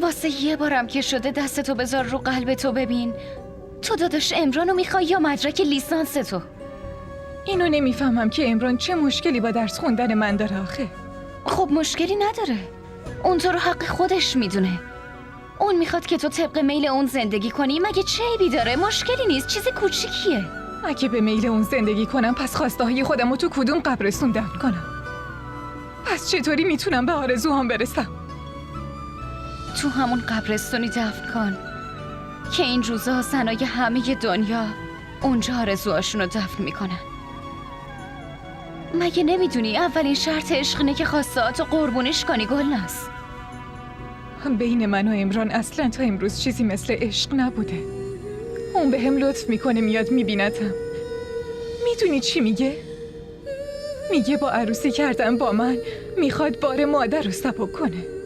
واسه یه بارم که شده دستتو بذار رو قلب تو ببین. تو داداش امرانو میخوای یا مدرک لیسانس تو؟ اینو نمیفهمم که امران چه مشکلی با درس خوندن من داره آخه. خب مشکلی نداره. اون تو رو حق خودش میدونه. اون میخواد که تو طبق میل اون زندگی کنی. مگه چه عیبی داره؟ مشکلی نیست، چیز کوچیکیه. اگه به میل اون زندگی کنم پس خواسته های خودم رو تو کدوم قبرستون دفن کنم؟ پس چطوری میتونم به آرزوهام برسم؟ تو همون قبرستونی دفن کن که این روزا زنای همه دنیا اونجا آرزوهاشون رو دفن میکنن. مگه نمیدونی اولین شرط عشق اینه که خواسته‌هاتو قربونیش کنی گلناز؟ بین من و امران اصلا تا امروز چیزی مثل عشق نبوده. اون به هم لطف میکنه میاد میبینتم. میدونی چی میگه؟ میگه با عروسی کردن با من میخواد بار مادر رو سبک کنه.